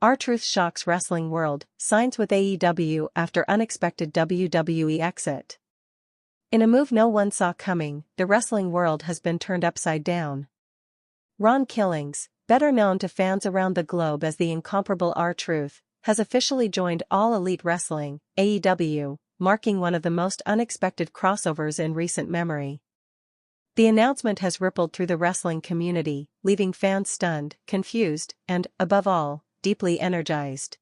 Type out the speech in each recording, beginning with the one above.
R-Truth shocks wrestling world, signs with AEW after unexpected WWE exit. In a move no one saw coming, the wrestling world has been turned upside down. Ron Killings, better known to fans around the globe as the incomparable R-Truth, has officially joined All Elite Wrestling, AEW, marking one of the most unexpected crossovers in recent memory. The announcement has rippled through the wrestling community, leaving fans stunned, confused, and, above all, deeply energized.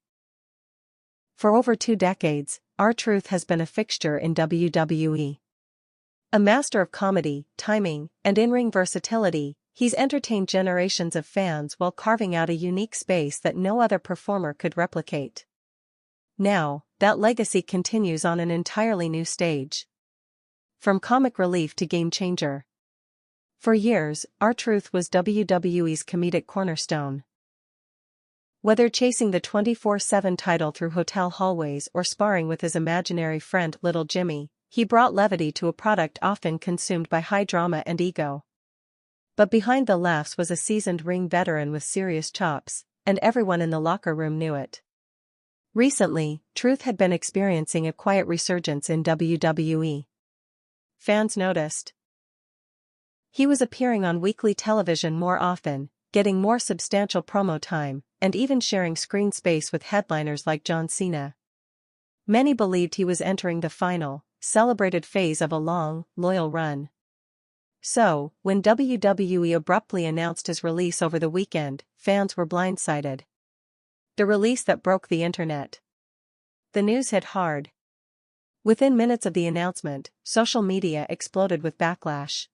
For over 2 decades, R-Truth has been a fixture in WWE. A master of comedy, timing, and in-ring versatility, he's entertained generations of fans while carving out a unique space that no other performer could replicate. Now, that legacy continues on an entirely new stage. From comic relief to game changer. For years, R-Truth was WWE's comedic cornerstone. Whether chasing the 24/7 title through hotel hallways or sparring with his imaginary friend Little Jimmy, he brought levity to a product often consumed by high drama and ego. But behind the laughs was a seasoned ring veteran with serious chops, and everyone in the locker room knew it. Recently, Truth had been experiencing a quiet resurgence in WWE. Fans noticed. He was appearing on weekly television more often, getting more substantial promo time, and even sharing screen space with headliners like John Cena. Many believed he was entering the final, celebrated phase of a long, loyal run. So, when WWE abruptly announced his release over the weekend, fans were blindsided. The release that broke the internet. The news hit hard. Within minutes of the announcement, social media exploded with backlash.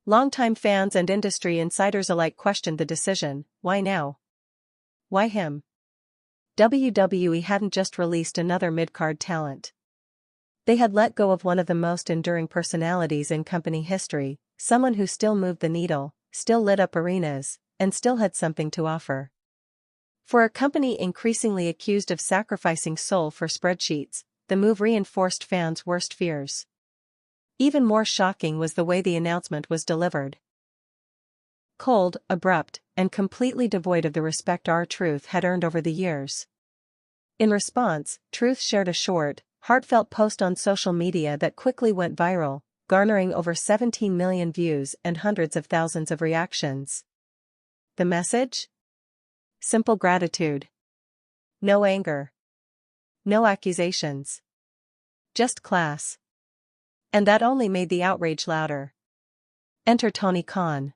Longtime fans and industry insiders alike questioned the decision. Why now? Why him? WWE hadn't just released another mid-card talent. They had let go of one of the most enduring personalities in company history, someone who still moved the needle, still lit up arenas, and still had something to offer. For a company increasingly accused of sacrificing soul for spreadsheets, the move reinforced fans' worst fears. Even more shocking was the way the announcement was delivered. Cold, abrupt, and completely devoid of the respect R-Truth had earned over the years. In response, Truth shared a short, heartfelt post on social media that quickly went viral, garnering over 17 million views and hundreds of thousands of reactions. The message? Simple gratitude. No anger. No accusations. Just class. And that only made the outrage louder. Enter Tony Khan.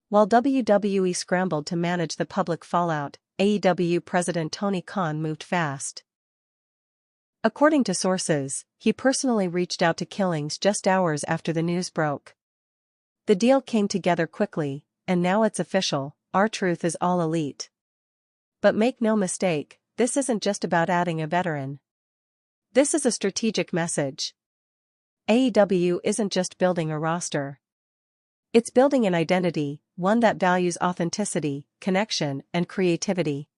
While WWE scrambled to manage the public fallout, AEW President Tony Khan moved fast. According to sources, he personally reached out to Killings just hours after the news broke. The deal came together quickly, and now it's official, R-Truth is All Elite. But make no mistake, this isn't just about adding a veteran. This is a strategic message. AEW isn't just building a roster. It's building an identity, one that values authenticity, connection, and creativity.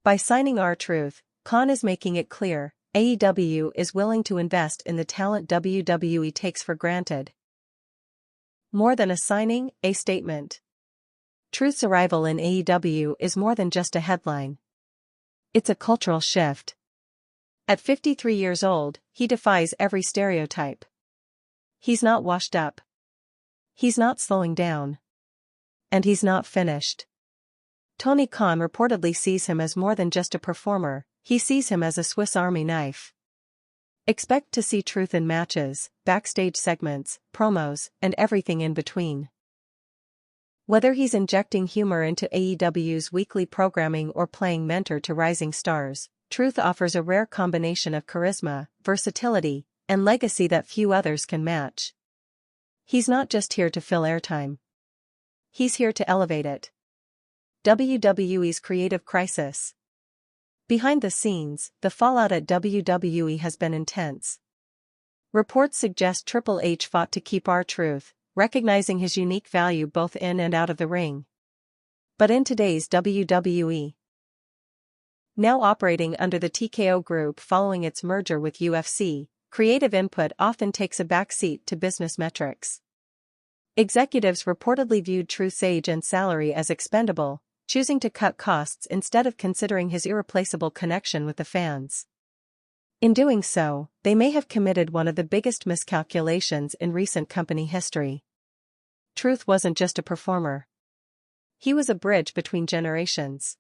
By signing R-Truth, Khan is making it clear, AEW is willing to invest in the talent WWE takes for granted. More than a signing, a statement. Truth's arrival in AEW is more than just a headline. It's a cultural shift. At 53 years old, he defies every stereotype. He's not washed up. He's not slowing down. And he's not finished. Tony Khan reportedly sees him as more than just a performer, he sees him as a Swiss Army knife. Expect to see Truth in matches, backstage segments, promos, and everything in between. Whether he's injecting humor into AEW's weekly programming or playing mentor to rising stars, Truth offers a rare combination of charisma, versatility, and legacy that few others can match. He's not just here to fill airtime. He's here to elevate it. WWE's creative crisis. Behind the scenes, the fallout at WWE has been intense. Reports suggest Triple H fought to keep R-Truth, recognizing his unique value both in and out of the ring. But in today's WWE, now operating under the TKO Group following its merger with UFC, creative input often takes a backseat to business metrics. Executives reportedly viewed Truth's age and salary as expendable, choosing to cut costs instead of considering his irreplaceable connection with the fans. In doing so, they may have committed one of the biggest miscalculations in recent company history. Truth wasn't just a performer. He was a bridge between generations.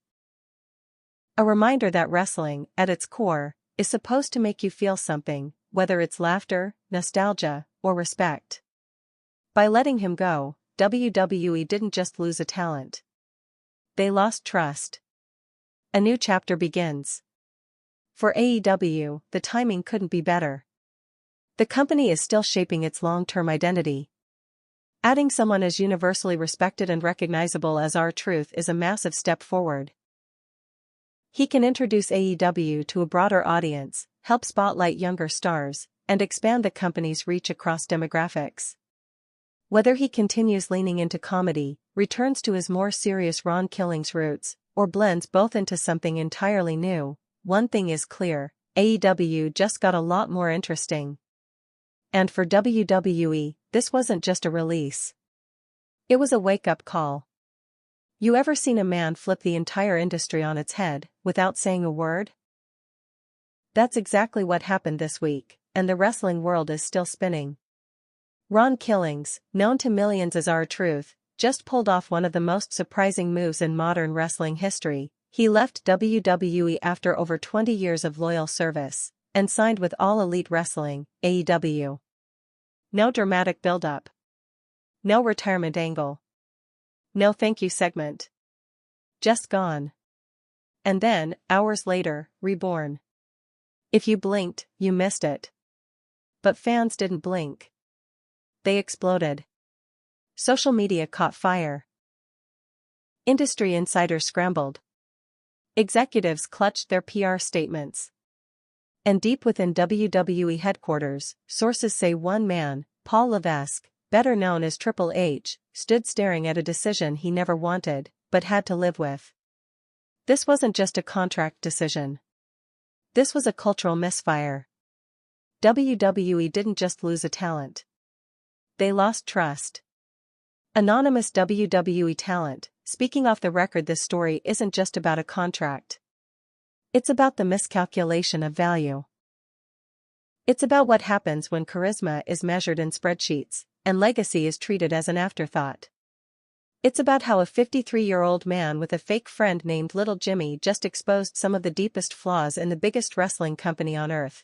A reminder that wrestling, at its core, is supposed to make you feel something, whether it's laughter, nostalgia, or respect. By letting him go, WWE didn't just lose a talent. They lost trust. A new chapter begins. For AEW, the timing couldn't be better. The company is still shaping its long-term identity. Adding someone as universally respected and recognizable as R-Truth is a massive step forward. He can introduce AEW to a broader audience, help spotlight younger stars, and expand the company's reach across demographics. Whether he continues leaning into comedy, returns to his more serious Ron Killings roots, or blends both into something entirely new, one thing is clear: AEW just got a lot more interesting. And for WWE, this wasn't just a release. It was a wake-up call. You ever seen a man flip the entire industry on its head, without saying a word? That's exactly what happened this week, and the wrestling world is still spinning. Ron Killings, known to millions as R-Truth, just pulled off one of the most surprising moves in modern wrestling history. He left WWE after over 20 years of loyal service, and signed with All Elite Wrestling, AEW. No dramatic build-up. No retirement angle. No thank you segment. Just gone. And then, hours later, reborn. If you blinked, you missed it. But fans didn't blink. They exploded. Social media caught fire. Industry insiders scrambled. Executives clutched their PR statements. And deep within WWE headquarters, sources say one man, Paul Levesque, better known as Triple H, stood staring at a decision he never wanted, but had to live with. This wasn't just a contract decision. This was a cultural misfire. WWE didn't just lose a talent. They lost trust. Anonymous WWE talent, speaking off the record, this story isn't just about a contract. It's about the miscalculation of value. It's about what happens when charisma is measured in spreadsheets, and legacy is treated as an afterthought. It's about how a 53-year-old man with a fake friend named Little Jimmy just exposed some of the deepest flaws in the biggest wrestling company on earth.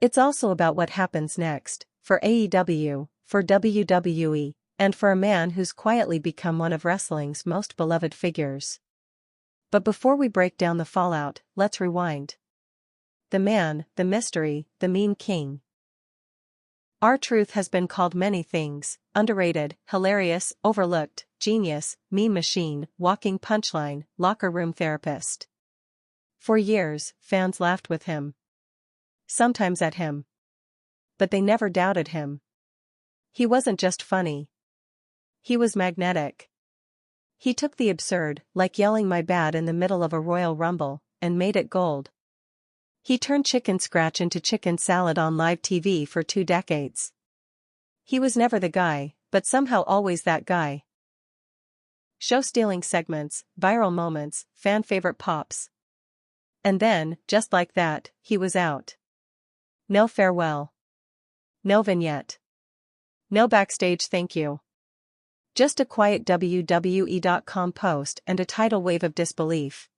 It's also about what happens next, for AEW, for WWE, and for a man who's quietly become one of wrestling's most beloved figures. But before we break down the fallout, let's rewind. The man, the mystery, the meme king. R-Truth has been called many things: underrated, hilarious, overlooked, genius, meme machine, walking punchline, locker room therapist. For years, fans laughed with him. Sometimes at him. But they never doubted him. He wasn't just funny. He was magnetic. He took the absurd, like yelling "my bad" in the middle of a Royal Rumble, and made it gold. He turned chicken scratch into chicken salad on live TV for 2 decades. He was never the guy, but somehow always that guy. Show-stealing segments, viral moments, fan-favorite pops. And then, just like that, he was out. No farewell. No vignette. No backstage thank you. Just a quiet WWE.com post and a tidal wave of disbelief.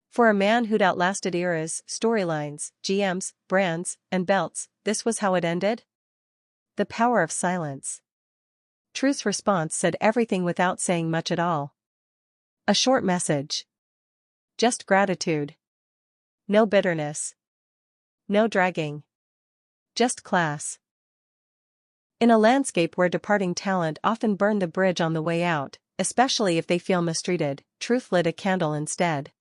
For a man who'd outlasted eras, storylines, GMs, brands, and belts, this was how it ended? The power of silence. Truth's response said everything without saying much at all. A short message. Just gratitude. No bitterness. No dragging. Just class. In a landscape where departing talent often burn the bridge on the way out, especially if they feel mistreated, Truth lit a candle instead.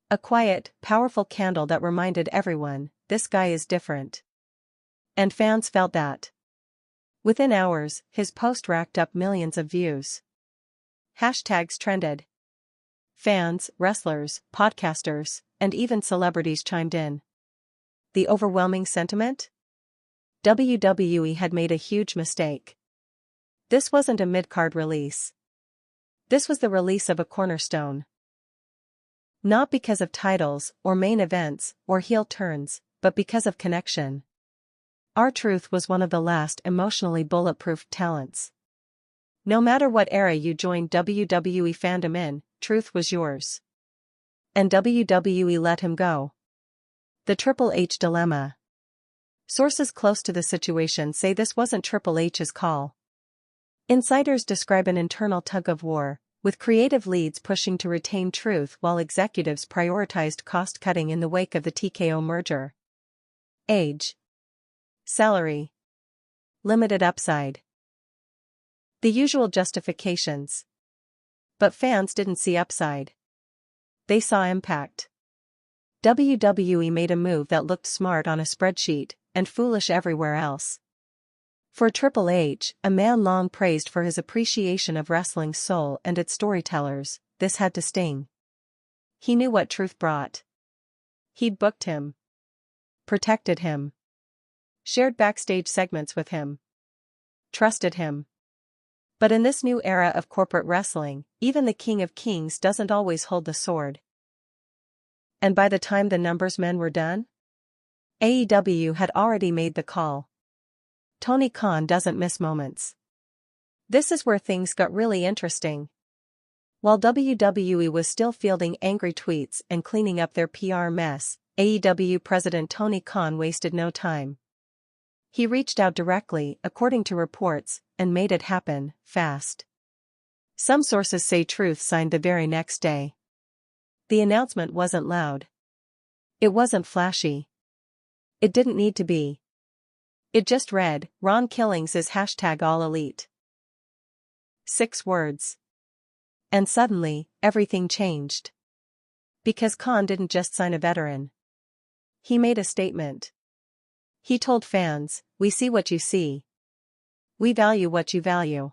A quiet, powerful candle that reminded everyone, this guy is different. And fans felt that. Within hours, his post racked up millions of views. Hashtags trended. Fans, wrestlers, podcasters, and even celebrities chimed in. The overwhelming sentiment? WWE had made a huge mistake. This wasn't a mid-card release. This was the release of a cornerstone. Not because of titles, or main events, or heel turns, but because of connection. R-Truth was one of the last emotionally bulletproof talents. No matter what era you joined WWE fandom in, Truth was yours. And WWE let him go. The Triple H dilemma. Sources close to the situation say this wasn't Triple H's call. Insiders describe an internal tug-of-war, with creative leads pushing to retain Truth while executives prioritized cost-cutting in the wake of the TKO merger. Age. Salary. Limited upside. The usual justifications. But fans didn't see upside. They saw impact. WWE made a move that looked smart on a spreadsheet, and foolish everywhere else. For Triple H, a man long praised for his appreciation of wrestling's soul and its storytellers, this had to sting. He knew what Truth brought. He'd booked him. Protected him. Shared backstage segments with him. Trusted him. But in this new era of corporate wrestling, even the King of Kings doesn't always hold the sword. And by the time the numbers men were done, AEW had already made the call. Tony Khan doesn't miss moments. This is where things got really interesting. While WWE was still fielding angry tweets and cleaning up their PR mess, AEW President Tony Khan wasted no time. He reached out directly, according to reports, and made it happen, fast. Some sources say Truth signed the very next day. The announcement wasn't loud. It wasn't flashy. It didn't need to be. It just read, Ron Killings is #AllElite. 6 words. And suddenly, everything changed. Because Khan didn't just sign a veteran. He made a statement. He told fans, we see what you see. We value what you value.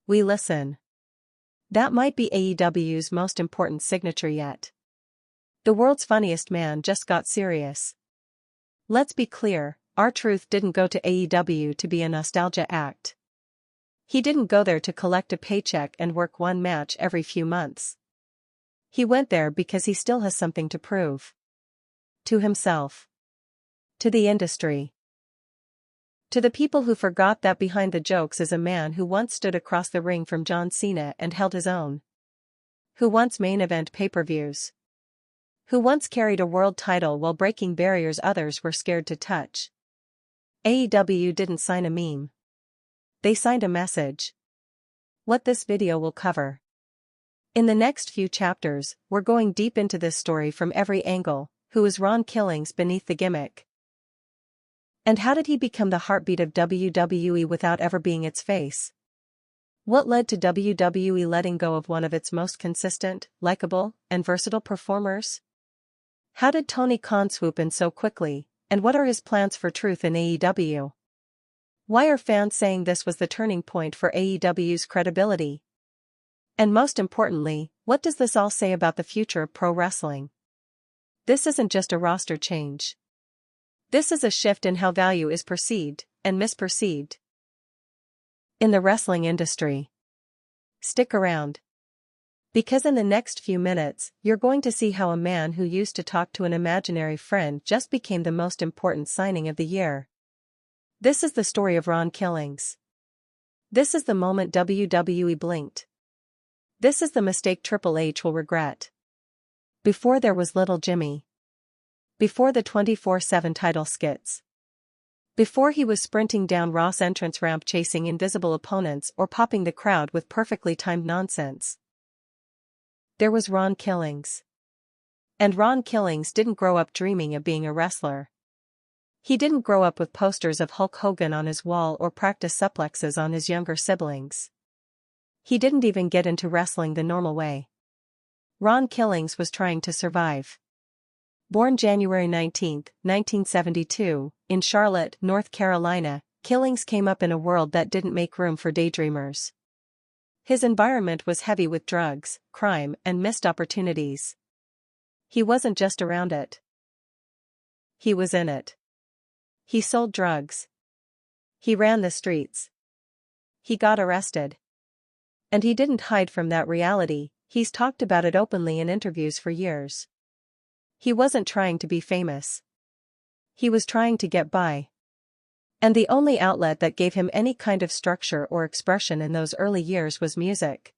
We listen. That might be AEW's most important signature yet. The world's funniest man just got serious. Let's be clear, R-Truth didn't go to AEW to be a nostalgia act. He didn't go there to collect a paycheck and work one match every few months. He went there because he still has something to prove. To himself. To the industry. To the people who forgot that behind the jokes is a man who once stood across the ring from John Cena and held his own. Who once main event pay-per-views. Who once carried a world title while breaking barriers others were scared to touch. AEW didn't sign a meme. They signed a message. What this video will cover. In the next few chapters, we're going deep into this story from every angle. Who is Ron Killings beneath the gimmick? And how did he become the heartbeat of WWE without ever being its face? What led to WWE letting go of one of its most consistent, likable, and versatile performers? How did Tony Khan swoop in so quickly, and what are his plans for Truth in AEW? Why are fans saying this was the turning point for AEW's credibility? And most importantly, what does this all say about the future of pro wrestling? This isn't just a roster change. This is a shift in how value is perceived and misperceived. In the wrestling industry. Stick around. Because in the next few minutes, you're going to see how a man who used to talk to an imaginary friend just became the most important signing of the year. This is the story of Ron Killings. This is the moment WWE blinked. This is the mistake Triple H will regret. Before there was Little Jimmy. Before the 24/7 title skits. Before he was sprinting down Raw's entrance ramp chasing invisible opponents or popping the crowd with perfectly timed nonsense. There was Ron Killings. And Ron Killings didn't grow up dreaming of being a wrestler. He didn't grow up with posters of Hulk Hogan on his wall or practice suplexes on his younger siblings. He didn't even get into wrestling the normal way. Ron Killings was trying to survive. Born January 19, 1972, in Charlotte, North Carolina, Killings came up in a world that didn't make room for daydreamers. His environment was heavy with drugs, crime, and missed opportunities. He wasn't just around it. He was in it. He sold drugs. He ran the streets. He got arrested. And he didn't hide from that reality, he's talked about it openly in interviews for years. He wasn't trying to be famous. He was trying to get by. And the only outlet that gave him any kind of structure or expression in those early years was music.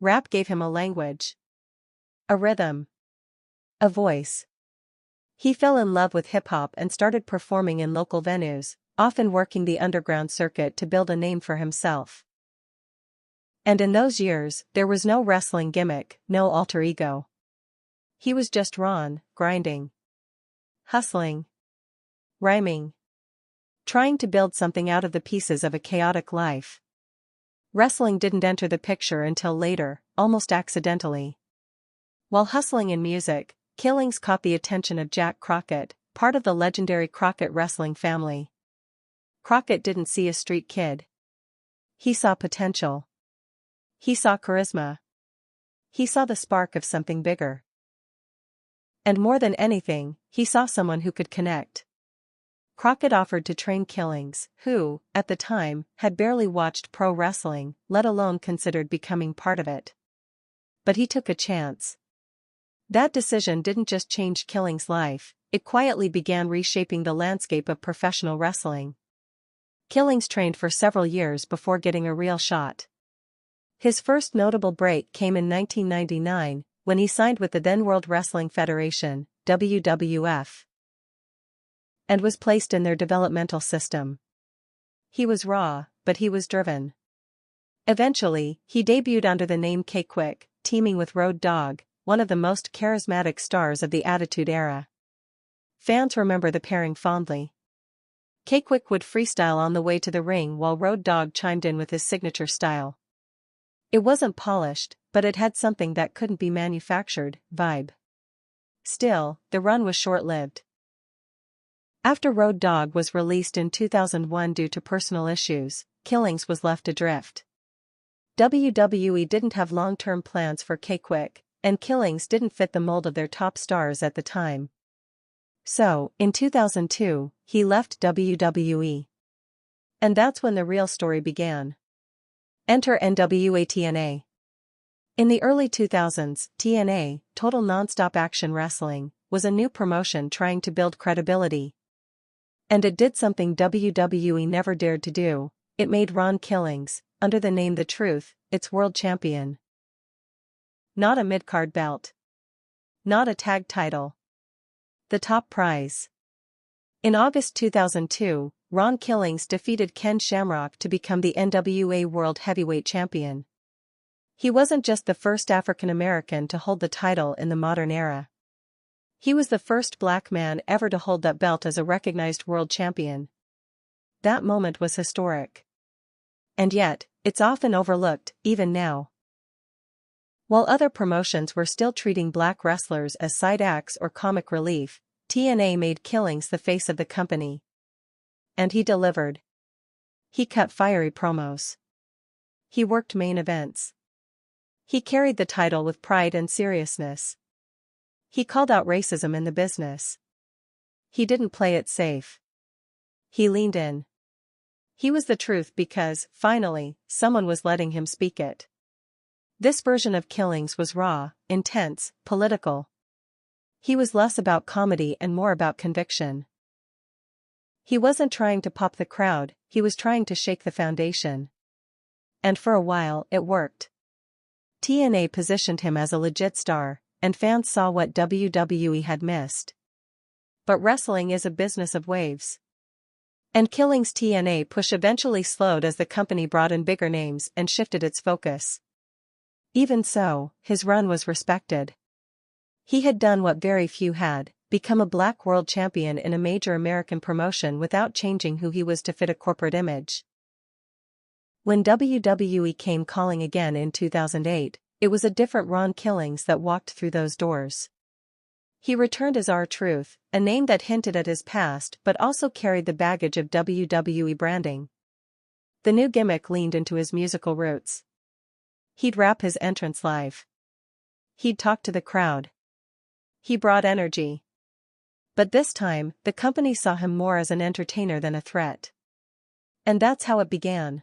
Rap gave him a language, a rhythm, a voice. He fell in love with hip-hop and started performing in local venues, often working the underground circuit to build a name for himself. And in those years, there was no wrestling gimmick, no alter ego. He was just Ron, grinding, hustling, rhyming, trying to build something out of the pieces of a chaotic life. Wrestling didn't enter the picture until later, almost accidentally. While hustling in music, Killings caught the attention of Jack Crockett, part of the legendary Crockett wrestling family. Crockett didn't see a street kid. He saw potential. He saw charisma. He saw the spark of something bigger. And more than anything, he saw someone who could connect. Crockett offered to train Killings, who, at the time, had barely watched pro wrestling, let alone considered becoming part of it. But he took a chance. That decision didn't just change Killings' life, it quietly began reshaping the landscape of professional wrestling. Killings trained for several years before getting a real shot. His first notable break came in 1999, when he signed with the then World Wrestling Federation, WWF, and was placed in their developmental system. He was raw, but he was driven. Eventually, he debuted under the name K-Quick, teaming with Road Dogg, one of the most charismatic stars of the Attitude Era. Fans remember the pairing fondly. K-Quick would freestyle on the way to the ring while Road Dogg chimed in with his signature style. It wasn't polished, but it had something that couldn't be manufactured, vibe. Still, the run was short-lived. After Road Dogg was released in 2001 due to personal issues, Killings was left adrift. WWE didn't have long-term plans for K-Quick, and Killings didn't fit the mold of their top stars at the time. So, in 2002, he left WWE. And that's when the real story began. Enter NWA TNA. In the early 2000s, TNA, Total Nonstop Action Wrestling, was a new promotion trying to build credibility. And it did something WWE never dared to do, it made Ron Killings, under the name The Truth, its world champion. Not a mid-card belt. Not a tag title. The top prize. In August 2002, Ron Killings defeated Ken Shamrock to become the NWA World Heavyweight Champion. He wasn't just the first African American to hold the title in the modern era. He was the first black man ever to hold that belt as a recognized world champion. That moment was historic. And yet, it's often overlooked, even now. While other promotions were still treating black wrestlers as side acts or comic relief, TNA made Killings the face of the company. And he delivered. He cut fiery promos. He worked main events. He carried the title with pride and seriousness. He called out racism in the business. He didn't play it safe. He leaned in. He was the truth because, finally, someone was letting him speak it. This version of Killings was raw, intense, political. He was less about comedy and more about conviction. He wasn't trying to pop the crowd, he was trying to shake the foundation. And for a while, it worked. TNA positioned him as a legit star, and fans saw what WWE had missed. But wrestling is a business of waves. And Killings' TNA push eventually slowed as the company brought in bigger names and shifted its focus. Even so, his run was respected. He had done what very few had, become a black world champion in a major American promotion without changing who he was to fit a corporate image. When WWE came calling again in 2008, it was a different Ron Killings that walked through those doors. He returned as R-Truth, a name that hinted at his past but also carried the baggage of WWE branding. The new gimmick leaned into his musical roots. He'd rap his entrance live. He'd talk to the crowd. He brought energy. But this time, the company saw him more as an entertainer than a threat. And that's how it began.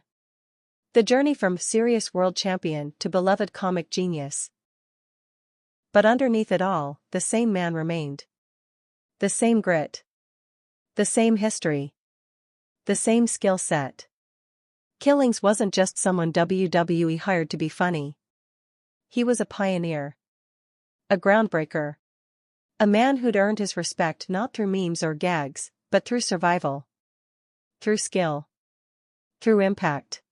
The journey from serious world champion to beloved comic genius. But underneath it all, the same man remained. The same grit. The same history. The same skill set. Killings wasn't just someone WWE hired to be funny. He was a pioneer. A groundbreaker. A man who'd earned his respect not through memes or gags, but through survival. Through skill. Through impact.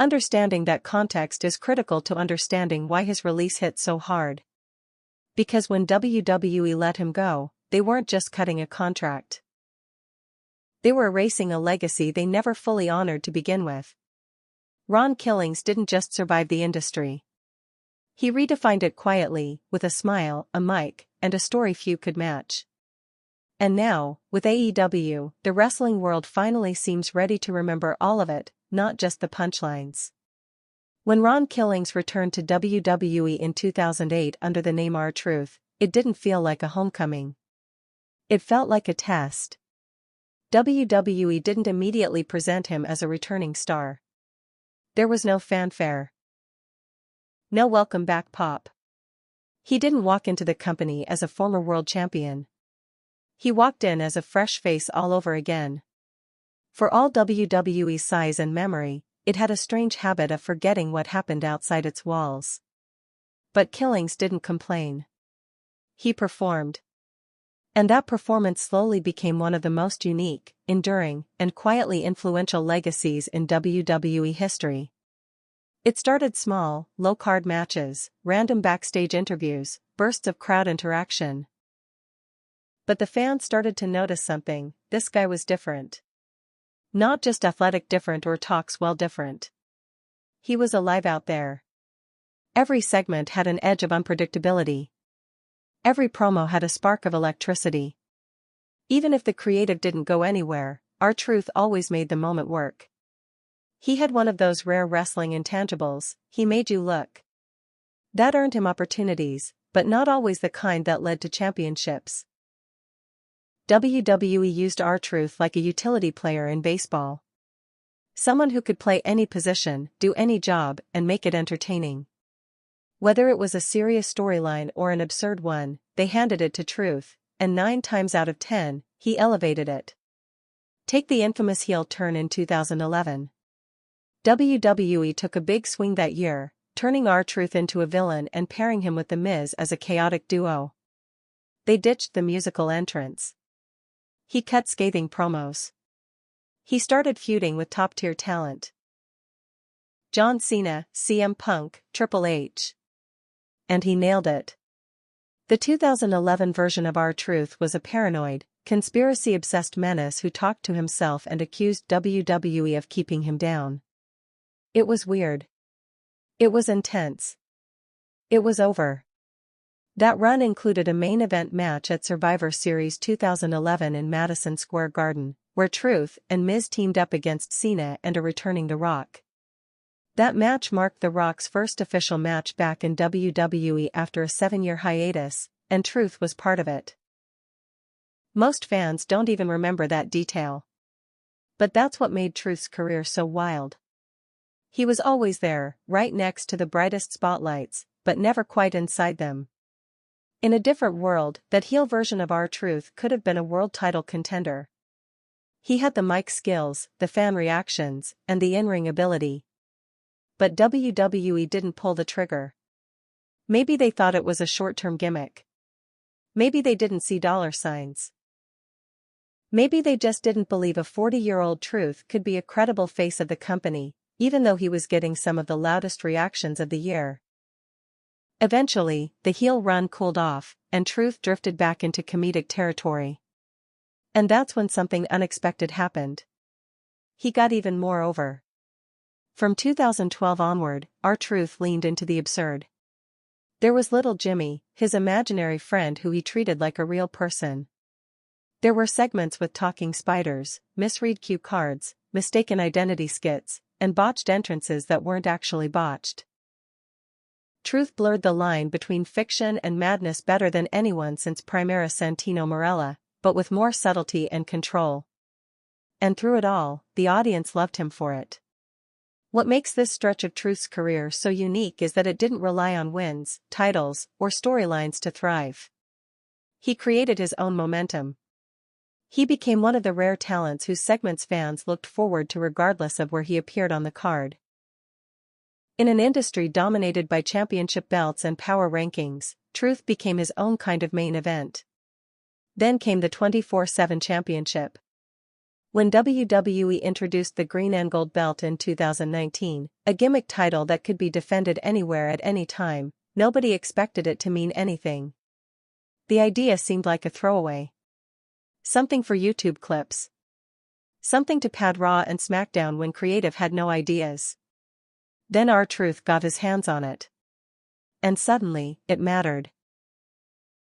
Understanding that context is critical to understanding why his release hit so hard. Because when WWE let him go, they weren't just cutting a contract. They were erasing a legacy they never fully honored to begin with. Ron Killings didn't just survive the industry. He redefined it quietly, with a smile, a mic, and a story few could match. And now, with AEW, the wrestling world finally seems ready to remember all of it, not just the punchlines. When Ron Killings returned to WWE in 2008 under the name R-Truth, it didn't feel like a homecoming. It felt like a test. WWE didn't immediately present him as a returning star. There was no fanfare. No welcome back pop. He didn't walk into the company as a former world champion. He walked in as a fresh face all over again. For all WWE's size and memory, it had a strange habit of forgetting what happened outside its walls. But Killings didn't complain. He performed. And that performance slowly became one of the most unique, enduring, and quietly influential legacies in WWE history. It started small, low-card matches, random backstage interviews, bursts of crowd interaction. But the fans started to notice something: this guy was different. Not just athletic different or talks well different. He was alive out there. Every segment had an edge of unpredictability. Every promo had a spark of electricity. Even if the creative didn't go anywhere, R-Truth always made the moment work. He had one of those rare wrestling intangibles: he made you look. That earned him opportunities, but not always the kind that led to championships. WWE used R-Truth like a utility player in baseball. Someone who could play any position, do any job, and make it entertaining. Whether it was a serious storyline or an absurd one, they handed it to Truth, and 9 times out of 10, he elevated it. Take the infamous heel turn in 2011. WWE took a big swing that year, turning R-Truth into a villain and pairing him with The Miz as a chaotic duo. They ditched the musical entrance. He cut scathing promos. He started feuding with top-tier talent: John Cena, CM Punk, Triple H. And he nailed it. The 2011 version of R-Truth was a paranoid, conspiracy-obsessed menace who talked to himself and accused WWE of keeping him down. It was weird. It was intense. It was over. That run included a main event match at Survivor Series 2011 in Madison Square Garden, where Truth and Miz teamed up against Cena and a returning The Rock. That match marked The Rock's first official match back in WWE after a 7-year hiatus, and Truth was part of it. Most fans don't even remember that detail. But that's what made Truth's career so wild. He was always there, right next to the brightest spotlights, but never quite inside them. In a different world, that heel version of R-Truth could have been a world title contender. He had the mic skills, the fan reactions, and the in-ring ability. But WWE didn't pull the trigger. Maybe they thought it was a short-term gimmick. Maybe they didn't see dollar signs. Maybe they just didn't believe a 40-year-old Truth could be a credible face of the company, even though he was getting some of the loudest reactions of the year. Eventually, the heel run cooled off, and Truth drifted back into comedic territory. And that's when something unexpected happened. He got even more over. From 2012 onward, R-Truth leaned into the absurd. There was little Jimmy, his imaginary friend who he treated like a real person. There were segments with talking spiders, misread cue cards, mistaken identity skits, and botched entrances that weren't actually botched. Truth blurred the line between fiction and madness better than anyone since Primera Santino Marella, but with more subtlety and control. And through it all, the audience loved him for it. What makes this stretch of Truth's career so unique is that it didn't rely on wins, titles, or storylines to thrive. He created his own momentum. He became one of the rare talents whose segments fans looked forward to regardless of where he appeared on the card. In an industry dominated by championship belts and power rankings, Truth became his own kind of main event. Then came the 24/7 Championship. When WWE introduced the green and gold belt in 2019, a gimmick title that could be defended anywhere at any time, nobody expected it to mean anything. The idea seemed like a throwaway. Something for YouTube clips. Something to pad Raw and SmackDown when creative had no ideas. Then R-Truth got his hands on it. And suddenly, it mattered.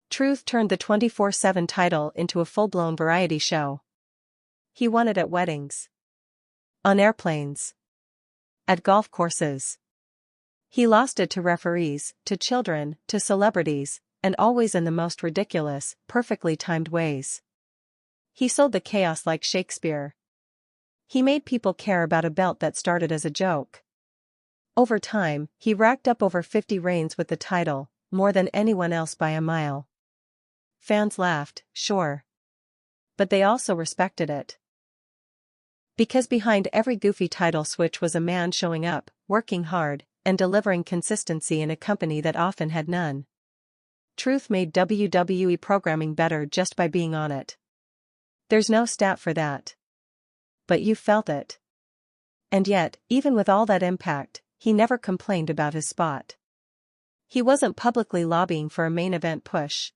Truth turned the 24/7 title into a full-blown variety show. He won it at weddings. On airplanes. At golf courses. He lost it to referees, to children, to celebrities, and always in the most ridiculous, perfectly timed ways. He sold the chaos like Shakespeare. He made people care about a belt that started as a joke. Over time, he racked up over 50 reigns with the title, more than anyone else by a mile. Fans laughed, sure. But they also respected it. Because behind every goofy title switch was a man showing up, working hard, and delivering consistency in a company that often had none. Truth made WWE programming better just by being on it. There's no stat for that. But you felt it. And yet, even with all that impact, he never complained about his spot. He wasn't publicly lobbying for a main event push.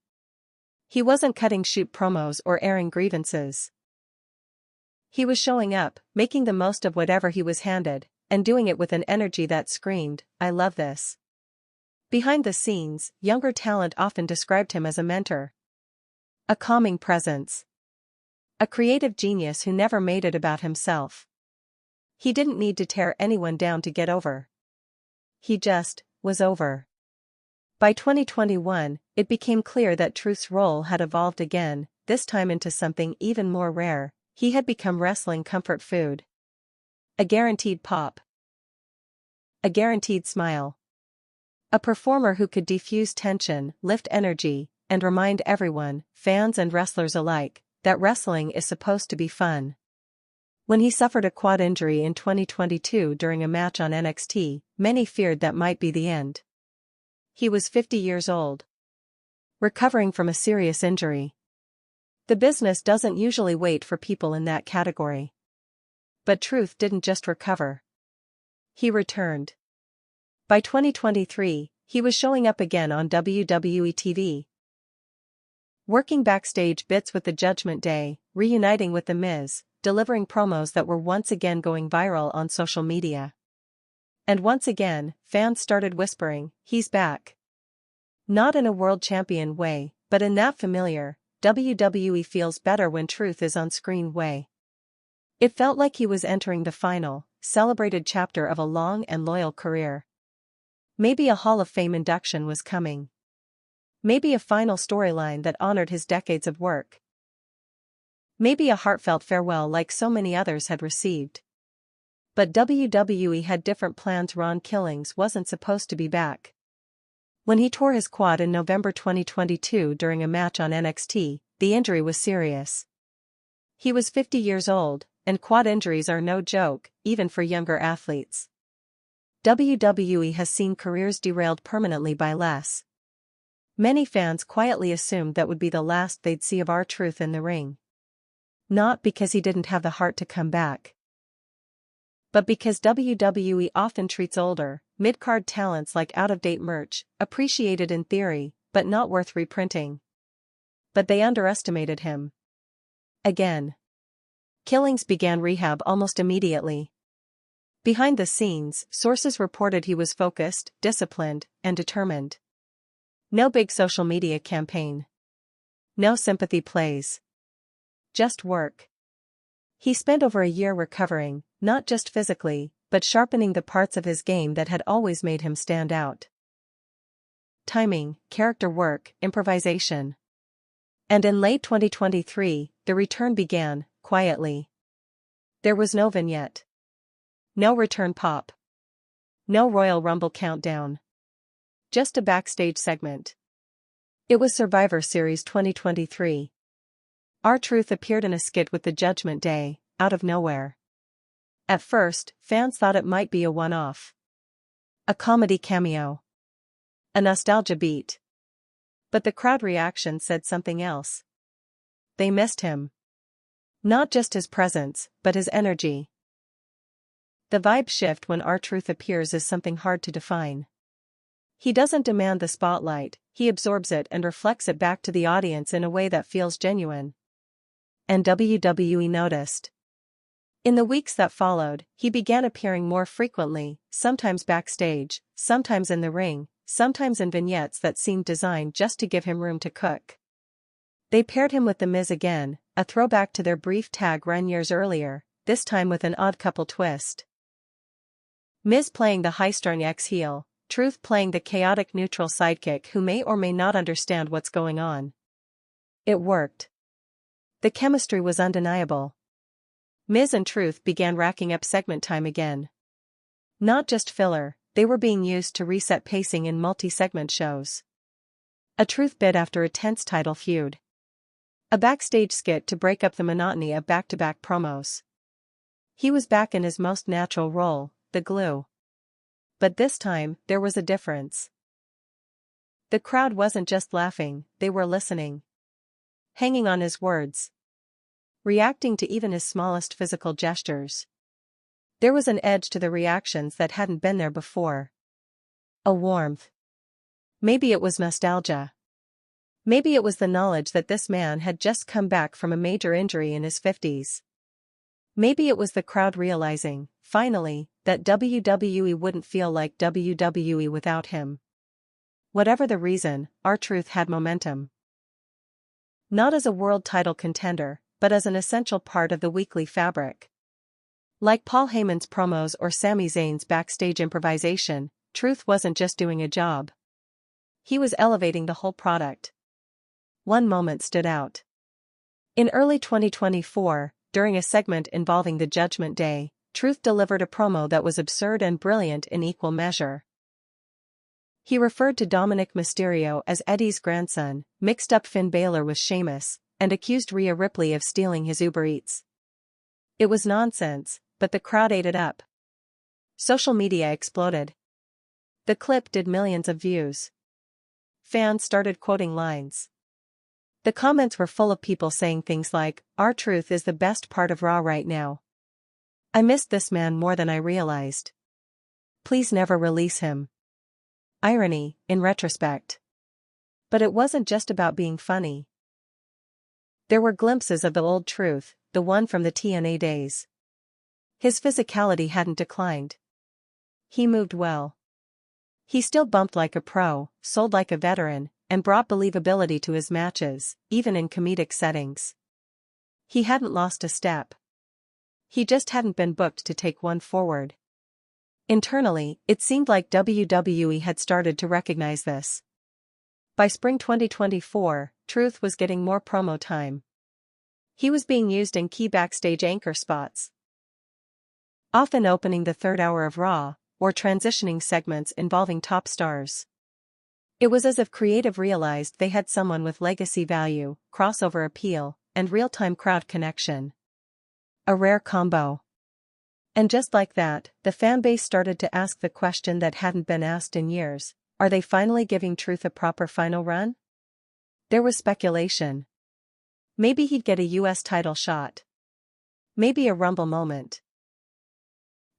He wasn't cutting shoot promos or airing grievances. He was showing up, making the most of whatever he was handed, and doing it with an energy that screamed, "I love this." Behind the scenes, younger talent often described him as a mentor. A calming presence. A creative genius who never made it about himself. He didn't need to tear anyone down to get over. He just was over. By 2021, it became clear that Truth's role had evolved again, this time into something even more rare. He had become wrestling comfort food. A guaranteed pop. A guaranteed smile. A performer who could defuse tension, lift energy, and remind everyone, fans and wrestlers alike, that wrestling is supposed to be fun. When he suffered a quad injury in 2022 during a match on NXT, many feared that might be the end. He was 50 years old. Recovering from a serious injury. The business doesn't usually wait for people in that category. But Truth didn't just recover. He returned. By 2023, he was showing up again on WWE TV. Working backstage bits with the Judgment Day, reuniting with The Miz, delivering promos that were once again going viral on social media. And once again, fans started whispering, "He's back." Not in a world champion way, but in that familiar, WWE feels better when Truth is on screen way. It felt like he was entering the final, celebrated chapter of a long and loyal career. Maybe a Hall of Fame induction was coming. Maybe a final storyline that honored his decades of work. Maybe a heartfelt farewell like so many others had received. But WWE had different plans. Ron Killings wasn't supposed to be back. When he tore his quad in November 2022 during a match on NXT, the injury was serious. He was 50 years old, and quad injuries are no joke, even for younger athletes. WWE has seen careers derailed permanently by less. Many fans quietly assumed that would be the last they'd see of R-Truth in the ring. Not because he didn't have the heart to come back, but because WWE often treats older, mid-card talents like out-of-date merch, appreciated in theory, but not worth reprinting. But they underestimated him. Again. Killings began rehab almost immediately. Behind the scenes, sources reported he was focused, disciplined, and determined. No big social media campaign. No sympathy plays. Just work. He spent over a year recovering, not just physically, but sharpening the parts of his game that had always made him stand out. Timing, character work, improvisation. And in late 2023, the return began, quietly. There was no vignette. No return pop. No Royal Rumble countdown. Just a backstage segment. It was Survivor Series 2023. R-Truth appeared in a skit with the Judgment Day, out of nowhere. At first, fans thought it might be a one-off. A comedy cameo. A nostalgia beat. But the crowd reaction said something else. They missed him. Not just his presence, but his energy. The vibe shift when R-Truth appears is something hard to define. He doesn't demand the spotlight, he absorbs it and reflects it back to the audience in a way that feels genuine. And WWE noticed. In the weeks that followed, he began appearing more frequently, sometimes backstage, sometimes in the ring, sometimes in vignettes that seemed designed just to give him room to cook. They paired him with The Miz again, a throwback to their brief tag run years earlier, this time with an odd couple twist. Miz playing the high-strung ex-heel, Truth playing the chaotic neutral sidekick who may or may not understand what's going on. It worked. The chemistry was undeniable. Miz and Truth began racking up segment time again. Not just filler, they were being used to reset pacing in multi-segment shows. A Truth bit after a tense title feud. A backstage skit to break up the monotony of back-to-back promos. He was back in his most natural role, the glue. But this time, there was a difference. The crowd wasn't just laughing, they were listening. Hanging on his words. Reacting to even his smallest physical gestures. There was an edge to the reactions that hadn't been there before. A warmth. Maybe it was nostalgia. Maybe it was the knowledge that this man had just come back from a major injury in his 50s. Maybe it was the crowd realizing, finally, that WWE wouldn't feel like WWE without him. Whatever the reason, R-Truth had momentum. Not as a world title contender, but as an essential part of the weekly fabric. Like Paul Heyman's promos or Sami Zayn's backstage improvisation, Truth wasn't just doing a job. He was elevating the whole product. One moment stood out. In early 2024, during a segment involving the Judgment Day, Truth delivered a promo that was absurd and brilliant in equal measure. He referred to Dominic Mysterio as Eddie's grandson, mixed up Finn Balor with Sheamus, and accused Rhea Ripley of stealing his Uber Eats. It was nonsense, but the crowd ate it up. Social media exploded. The clip did millions of views. Fans started quoting lines. The comments were full of people saying things like, R-Truth is the best part of Raw right now. I missed this man more than I realized. Please never release him. Irony, in retrospect. But it wasn't just about being funny. There were glimpses of the old Truth, the one from the TNA days. His physicality hadn't declined. He moved well. He still bumped like a pro, sold like a veteran, and brought believability to his matches, even in comedic settings. He hadn't lost a step. He just hadn't been booked to take one forward. Internally, it seemed like WWE had started to recognize this. By spring 2024, Truth was getting more promo time. He was being used in key backstage anchor spots. Often opening the third hour of Raw, or transitioning segments involving top stars. It was as if creative realized they had someone with legacy value, crossover appeal, and real-time crowd connection. A rare combo. And just like that, the fanbase started to ask the question that hadn't been asked in years: are they finally giving Truth a proper final run? There was speculation. Maybe he'd get a US title shot. Maybe a Rumble moment.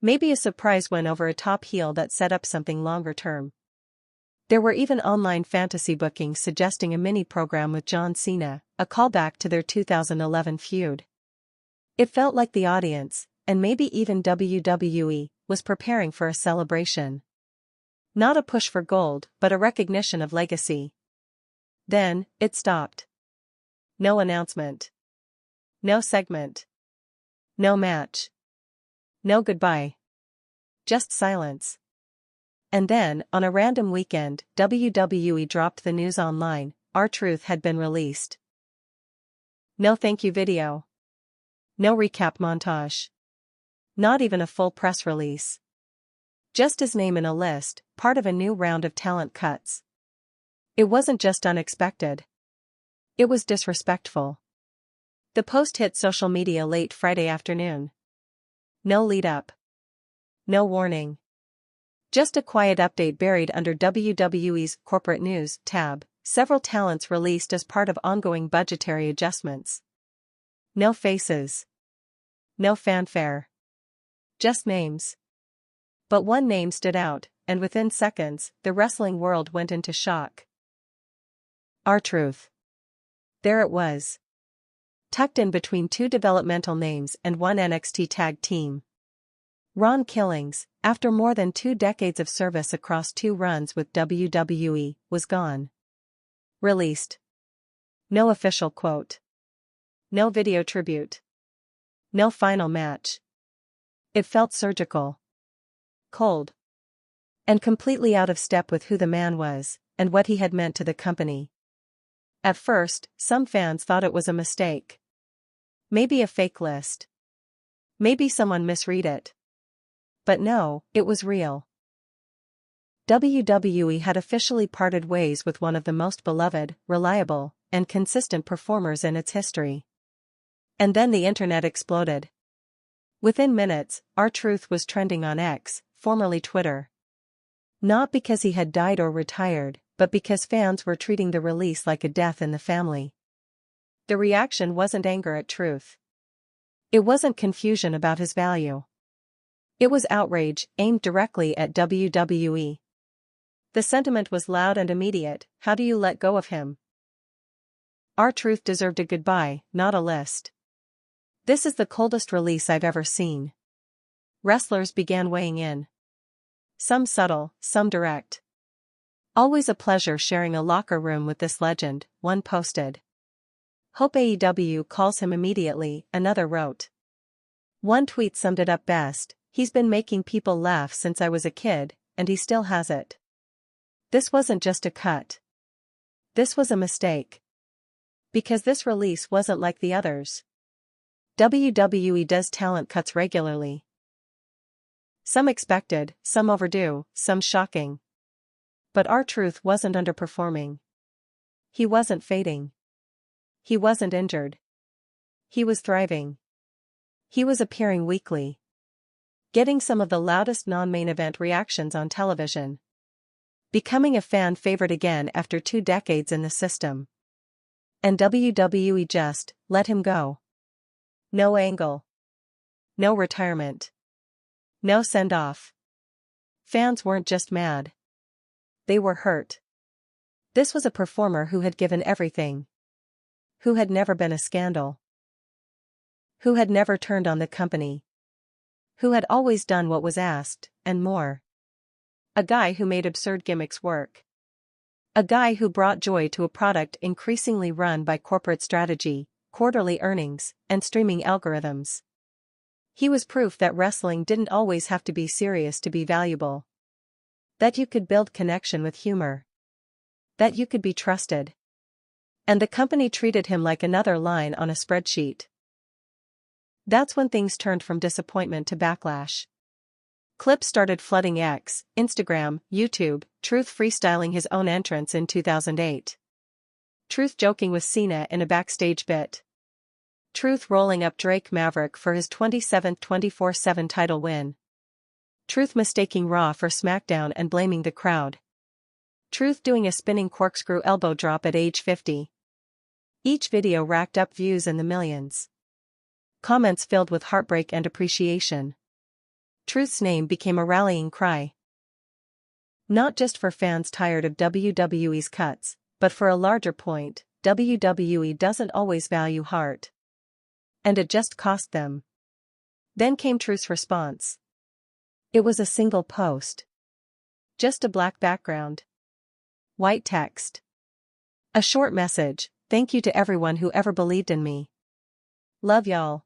Maybe a surprise win over a top heel that set up something longer term. There were even online fantasy bookings suggesting a mini-program with John Cena, a callback to their 2011 feud. It felt like the audience, and maybe even WWE, was preparing for a celebration. Not a push for gold, but a recognition of legacy. Then, it stopped. No announcement. No segment. No match. No goodbye. Just silence. And then, on a random weekend, WWE dropped the news online: R-Truth had been released. No thank you video. No recap montage. Not even a full press release. Just his name in a list, part of a new round of talent cuts. It wasn't just unexpected. It was disrespectful. The post hit social media late Friday afternoon. No lead-up. No warning. Just a quiet update buried under WWE's Corporate News tab, several talents released as part of ongoing budgetary adjustments. No faces. No fanfare. Just names. But one name stood out, and within seconds, the wrestling world went into shock. R-Truth. There it was. Tucked in between two developmental names and one NXT tag team. Ron Killings, after more than 2 decades of service across 2 runs with WWE, was gone. Released. No official quote. No video tribute. No final match. It felt surgical. Cold. And completely out of step with who the man was, and what he had meant to the company. At first, some fans thought it was a mistake. Maybe a fake list. Maybe someone misread it. But no, it was real. WWE had officially parted ways with one of the most beloved, reliable, and consistent performers in its history. And then the internet exploded. Within minutes, R-Truth was trending on X, formerly Twitter. Not because he had died or retired, but because fans were treating the release like a death in the family. The reaction wasn't anger at Truth. It wasn't confusion about his value. It was outrage, aimed directly at WWE. The sentiment was loud and immediate: how do you let go of him? R-Truth deserved a goodbye, not a list. This is the coldest release I've ever seen. Wrestlers began weighing in. Some subtle, some direct. Always a pleasure sharing a locker room with this legend, one posted. Hope AEW calls him immediately, another wrote. One tweet summed it up best: he's been making people laugh since I was a kid, and he still has it. This wasn't just a cut. This was a mistake. Because this release wasn't like the others. WWE does talent cuts regularly. Some expected, some overdue, some shocking. But R-Truth wasn't underperforming. He wasn't fading. He wasn't injured. He was thriving. He was appearing weekly. Getting some of the loudest non-main event reactions on television. Becoming a fan favorite again after 2 decades in the system. And WWE just let him go. No angle. No retirement. No send-off. Fans weren't just mad. They were hurt. This was a performer who had given everything. Who had never been a scandal. Who had never turned on the company. Who had always done what was asked, and more. A guy who made absurd gimmicks work. A guy who brought joy to a product increasingly run by corporate strategy, quarterly earnings, and streaming algorithms. He was proof that wrestling didn't always have to be serious to be valuable. That you could build connection with humor. That you could be trusted. And the company treated him like another line on a spreadsheet. That's when things turned from disappointment to backlash. Clips started flooding X, Instagram, YouTube, Truth freestyling his own entrance in 2008. Truth joking with Cena in a backstage bit. Truth rolling up Drake Maverick for his 27th 24/7 title win. Truth mistaking Raw for SmackDown and blaming the crowd. Truth doing a spinning corkscrew elbow drop at age 50. Each video racked up views in the millions. Comments filled with heartbreak and appreciation. Truth's name became a rallying cry. Not just for fans tired of WWE's cuts, but for a larger point: WWE doesn't always value heart. And it just cost them. Then came Truth's response. It was a single post. Just a black background. White text. A short message: thank you to everyone who ever believed in me. Love y'all.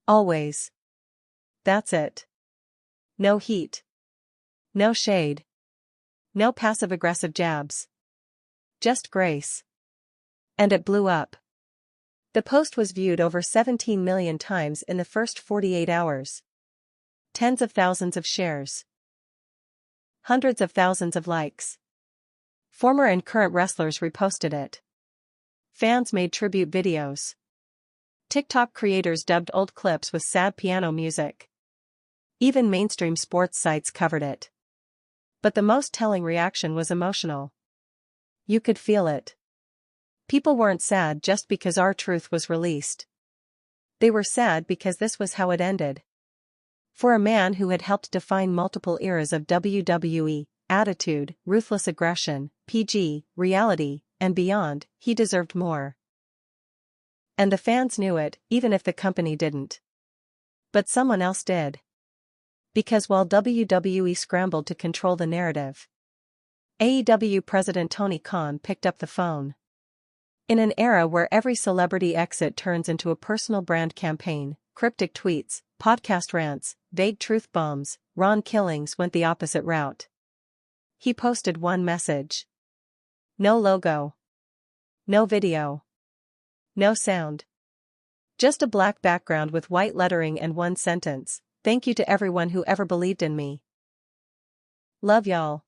Always. That's it. No heat. No shade. No passive-aggressive jabs. Just grace. And it blew up. The post was viewed over 17 million times in the first 48 hours. Tens of thousands of shares. Hundreds of thousands of likes. Former and current wrestlers reposted it. Fans made tribute videos. TikTok creators dubbed old clips with sad piano music. Even mainstream sports sites covered it. But the most telling reaction was emotional. You could feel it. People weren't sad just because R-Truth was released. They were sad because this was how it ended. For a man who had helped define multiple eras of WWE, attitude, ruthless aggression, PG, reality, and beyond, he deserved more. And the fans knew it, even if the company didn't. But someone else did. Because while WWE scrambled to control the narrative, AEW president Tony Khan picked up the phone. In an era where every celebrity exit turns into a personal brand campaign, cryptic tweets, podcast rants, vague truth bombs, Ron Killings went the opposite route. He posted one message. No logo. No video. No sound. Just a black background with white lettering and one sentence: "Thank you to everyone who ever believed in me. Love y'all.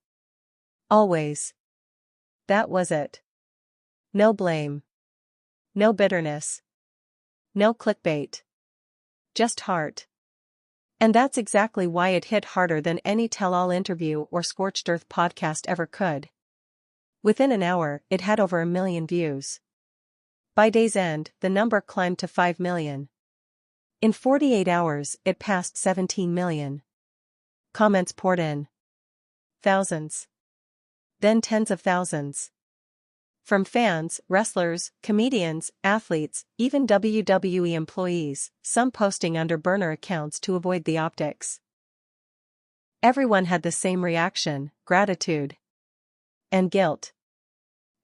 Always." That was it. No blame. No bitterness. No clickbait. Just heart. And that's exactly why it hit harder than any tell-all interview or scorched earth podcast ever could. Within an hour, it had over 1 million views. By day's end, the number climbed to 5 million. In 48 hours, it passed 17 million. Comments poured in. Thousands. Then tens of thousands. From fans, wrestlers, comedians, athletes, even WWE employees, some posting under burner accounts to avoid the optics. Everyone had the same reaction: gratitude. And guilt.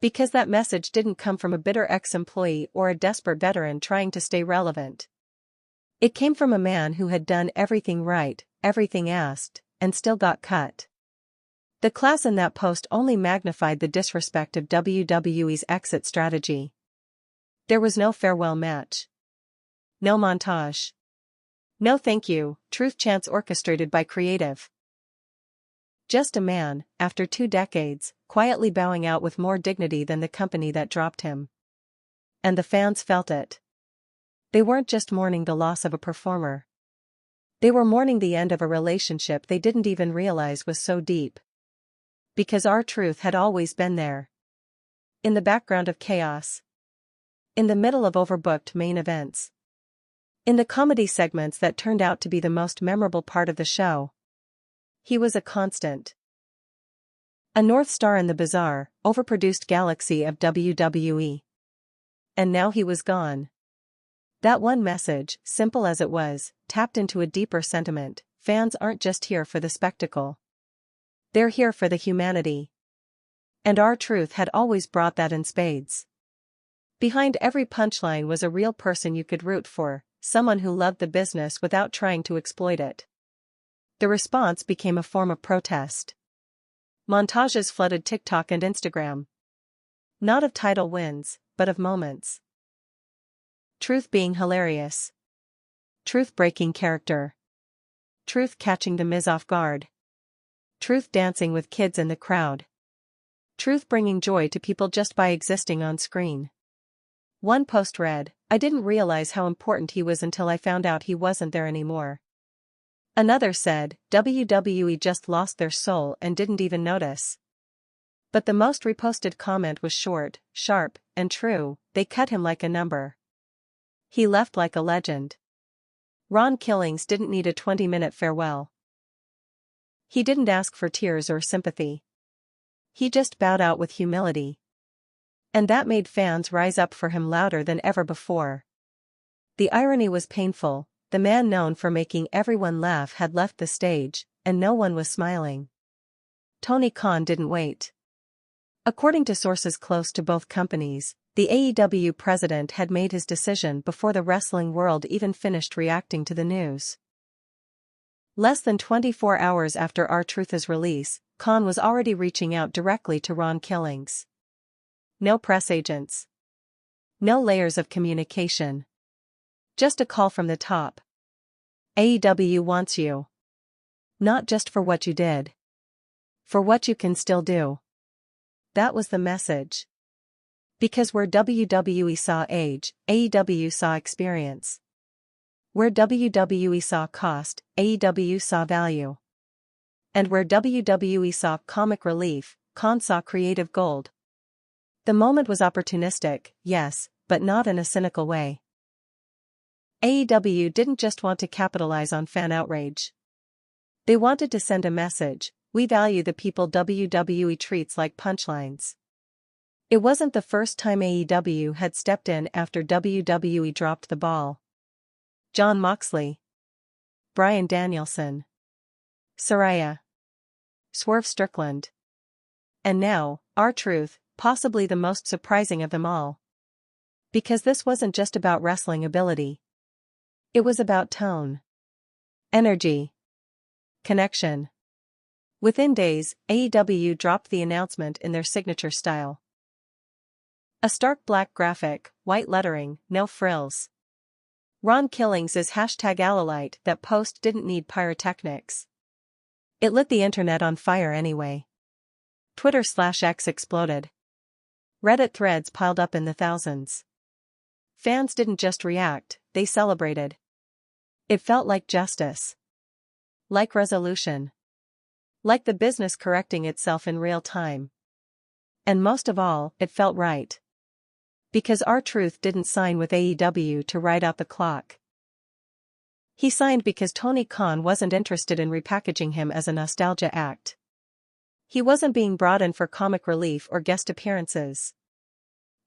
Because that message didn't come from a bitter ex-employee or a desperate veteran trying to stay relevant. It came from a man who had done everything right, everything asked, and still got cut. The class in that post only magnified the disrespect of WWE's exit strategy. There was no farewell match. No montage. No thank you, truth chants orchestrated by creative. Just a man, after 2 decades, quietly bowing out with more dignity than the company that dropped him. And the fans felt it. They weren't just mourning the loss of a performer. They were mourning the end of a relationship they didn't even realize was so deep. Because R-Truth had always been there. In the background of chaos. In the middle of overbooked main events. In the comedy segments that turned out to be the most memorable part of the show. He was a constant. A North Star in the bizarre, overproduced galaxy of WWE. And now he was gone. That one message, simple as it was, tapped into a deeper sentiment: fans aren't just here for the spectacle. They're here for the humanity. And R-Truth had always brought that in spades. Behind every punchline was a real person you could root for, someone who loved the business without trying to exploit it. The response became a form of protest. Montages flooded TikTok and Instagram. Not of title wins, but of moments. Truth being hilarious. Truth breaking character. Truth catching the Miz off guard. Truth dancing with kids in the crowd. Truth bringing joy to people just by existing on screen. One post read, "I didn't realize how important he was until I found out he wasn't there anymore." Another said, "WWE just lost their soul and didn't even notice." But the most reposted comment was short, sharp, and true: "They cut him like a number. He left like a legend." Ron Killings didn't need a 20-minute farewell. He didn't ask for tears or sympathy. He just bowed out with humility. And that made fans rise up for him louder than ever before. The irony was painful: the man known for making everyone laugh had left the stage, and no one was smiling. Tony Khan didn't wait. According to sources close to both companies, the AEW president had made his decision before the wrestling world even finished reacting to the news. Less than 24 hours after R-Truth's release, Khan was already reaching out directly to Ron Killings. No press agents. No layers of communication. Just a call from the top. "AEW wants you. Not just for what you did. For what you can still do. That was the message. Because where WWE saw age, AEW saw experience. Where WWE saw cost, AEW saw value. And where WWE saw comic relief, Khan saw creative gold. The moment was opportunistic, yes, but not in a cynical way. AEW didn't just want to capitalize on fan outrage. They wanted to send a message: we value the people WWE treats like punchlines. It wasn't the first time AEW had stepped in after WWE dropped the ball. Jon Moxley, Bryan Danielson, Saraya, Swerve Strickland. And now, R-Truth, possibly the most surprising of them all. Because this wasn't just about wrestling ability. It was about tone. Energy. Connection. Within days, AEW dropped the announcement in their signature style. A stark black graphic, white lettering, no frills. Ron Killings is #Allalite. That post didn't need pyrotechnics. It lit the internet on fire anyway. Twitter/X exploded. Reddit threads piled up in the thousands. Fans didn't just react, they celebrated. It felt like justice. Like resolution. Like the business correcting itself in real time. And most of all, it felt right. Because R-Truth didn't sign with AEW to ride out the clock. He signed because Tony Khan wasn't interested in repackaging him as a nostalgia act. He wasn't being brought in for comic relief or guest appearances.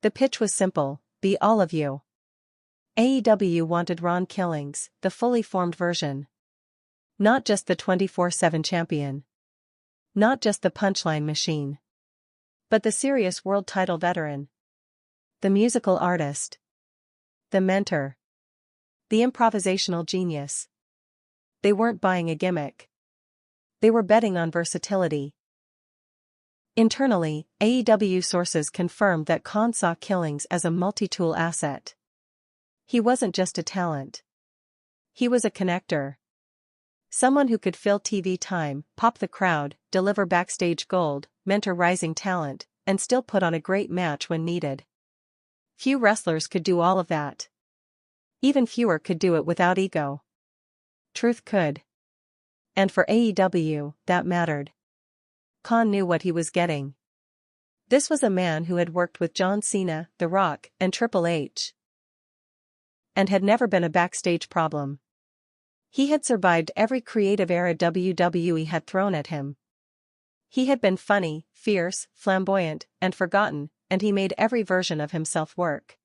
The pitch was simple: be all of you. AEW wanted Ron Killings, the fully formed version. Not just the 24/7 champion. Not just the punchline machine. But the serious world title veteran. The musical artist. The mentor. The improvisational genius. They weren't buying a gimmick. They were betting on versatility. Internally, AEW sources confirmed that Khan saw Killings as a multi-tool asset. He wasn't just a talent. He was a connector. Someone who could fill TV time, pop the crowd, deliver backstage gold, mentor rising talent, and still put on a great match when needed. Few wrestlers could do all of that. Even fewer could do it without ego. Truth could. And for AEW, that mattered. Khan knew what he was getting. This was a man who had worked with John Cena, The Rock, and Triple H. And had never been a backstage problem. He had survived every creative era WWE had thrown at him. He had been funny, fierce, flamboyant, and forgotten, and he made every version of himself work.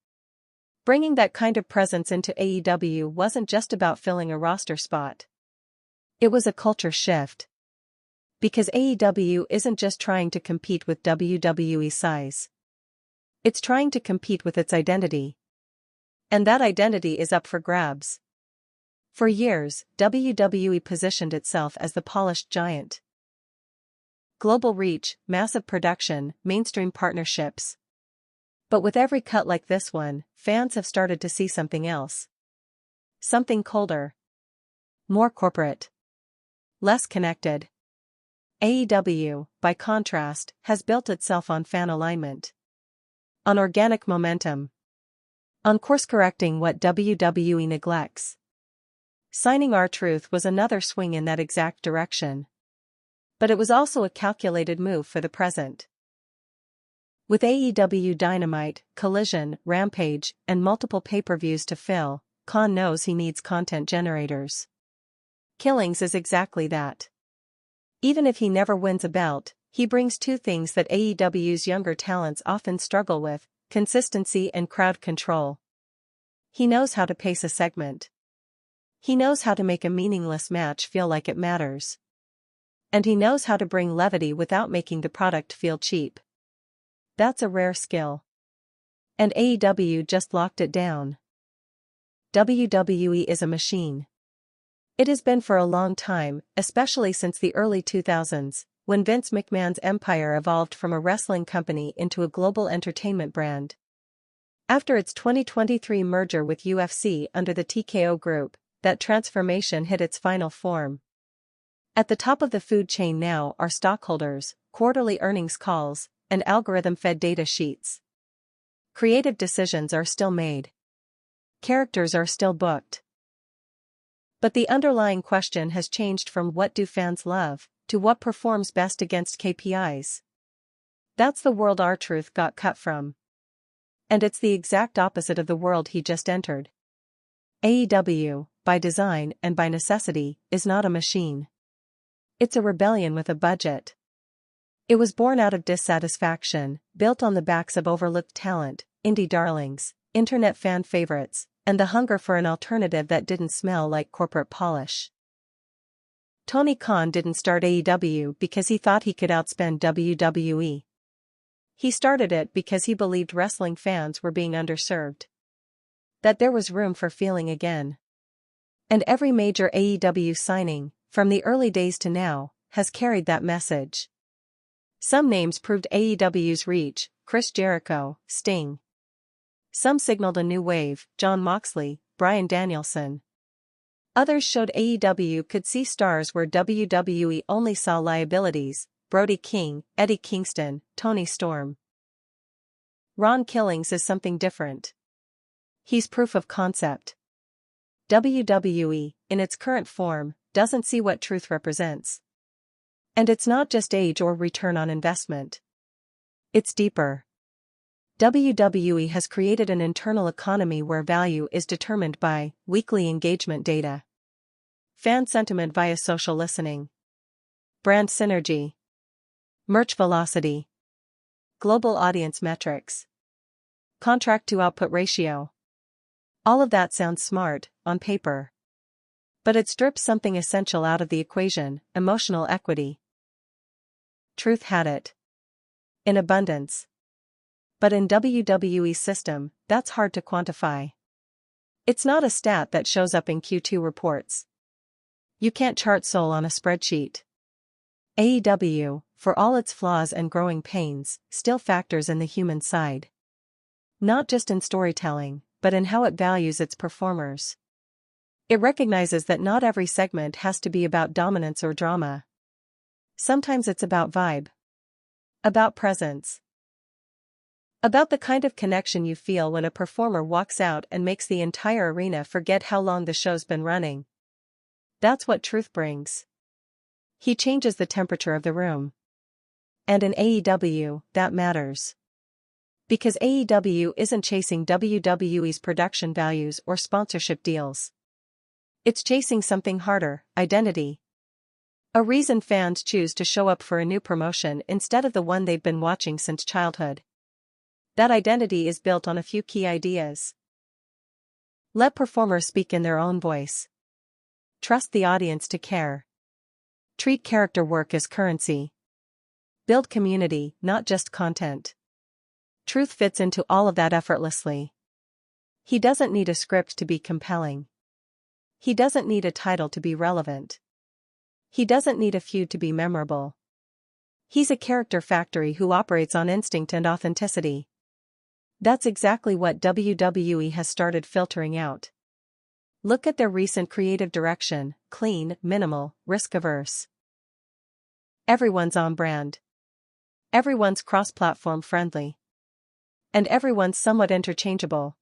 Bringing that kind of presence into AEW wasn't just about filling a roster spot. It was a culture shift. Because AEW isn't just trying to compete with WWE's size. It's trying to compete with its identity. And that identity is up for grabs. For years, WWE positioned itself as the polished giant. Global reach, massive production, mainstream partnerships. But with every cut like this one, fans have started to see something else. Something colder. More corporate. Less connected. AEW, by contrast, has built itself on fan alignment. On organic momentum. On course-correcting what WWE neglects. Signing R-Truth was another swing in that exact direction. But it was also a calculated move for the present. With AEW Dynamite, Collision, Rampage, and multiple pay-per-views to fill, Khan knows he needs content generators. Killings is exactly that. Even if he never wins a belt, he brings two things that AEW's younger talents often struggle with: consistency and crowd control. He knows how to pace a segment. He knows how to make a meaningless match feel like it matters. And he knows how to bring levity without making the product feel cheap. That's a rare skill. And AEW just locked it down. WWE is a machine. It has been for a long time, especially since the early 2000s, when Vince McMahon's empire evolved from a wrestling company into a global entertainment brand. After its 2023 merger with UFC under the TKO Group, that transformation hit its final form. At the top of the food chain now are stockholders, quarterly earnings calls, and algorithm-fed data sheets. Creative decisions are still made. Characters are still booked. But the underlying question has changed from what do fans love, to what performs best against KPIs. That's the world R-Truth got cut from. And it's the exact opposite of the world he just entered. AEW, by design and by necessity, is not a machine. It's a rebellion with a budget. It was born out of dissatisfaction, built on the backs of overlooked talent, indie darlings, internet fan favorites, and the hunger for an alternative that didn't smell like corporate polish. Tony Khan didn't start AEW because he thought he could outspend WWE. He started it because he believed wrestling fans were being underserved. That there was room for feeling again. And every major AEW signing, from the early days to now, has carried that message. Some names proved AEW's reach: Chris Jericho, Sting. Some signaled a new wave: Jon Moxley, Bryan Danielson. Others showed AEW could see stars where WWE only saw liabilities: Brody King, Eddie Kingston, Tony Storm. Ron Killings is something different. He's proof of concept. WWE, in its current form, doesn't see what truth represents. And it's not just age or return on investment. It's deeper. WWE has created an internal economy where value is determined by weekly engagement data, fan sentiment via social listening, brand synergy, merch velocity, global audience metrics, contract to output ratio. All of that sounds smart, on paper. But it strips something essential out of the equation: emotional equity. Truth had it. In abundance. But in WWE's system, that's hard to quantify. It's not a stat that shows up in Q2 reports. You can't chart soul on a spreadsheet. AEW, for all its flaws and growing pains, still factors in the human side. Not just in storytelling, but in how it values its performers. It recognizes that not every segment has to be about dominance or drama. Sometimes it's about vibe. About presence. About the kind of connection you feel when a performer walks out and makes the entire arena forget how long the show's been running. That's what truth brings. He changes the temperature of the room. And in AEW, that matters. Because AEW isn't chasing WWE's production values or sponsorship deals. It's chasing something harder: identity. A reason fans choose to show up for a new promotion instead of the one they've been watching since childhood. That identity is built on a few key ideas. Let performers speak in their own voice. Trust the audience to care. Treat character work as currency. Build community, not just content. Truth fits into all of that effortlessly. He doesn't need a script to be compelling. He doesn't need a title to be relevant. He doesn't need a feud to be memorable. He's a character factory who operates on instinct and authenticity. That's exactly what WWE has started filtering out. Look at their recent creative direction: clean, minimal, risk-averse. Everyone's on brand. Everyone's cross-platform friendly. And everyone's somewhat interchangeable.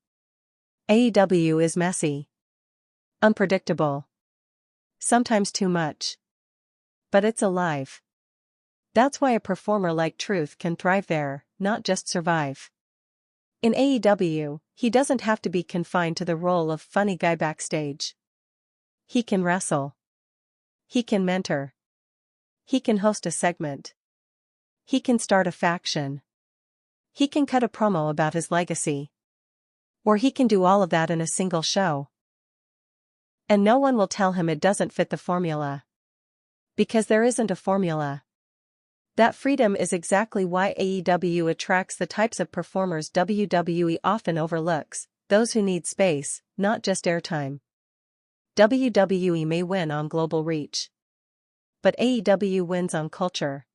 AEW is messy. Unpredictable. Sometimes too much. But it's alive. That's why a performer like Truth can thrive there, not just survive. In AEW, he doesn't have to be confined to the role of funny guy backstage. He can wrestle. He can mentor. He can host a segment. He can start a faction. He can cut a promo about his legacy. Or he can do all of that in a single show. And no one will tell him it doesn't fit the formula. Because there isn't a formula. That freedom is exactly why AEW attracts the types of performers WWE often overlooks: those who need space, not just airtime. WWE may win on global reach. But AEW wins on culture.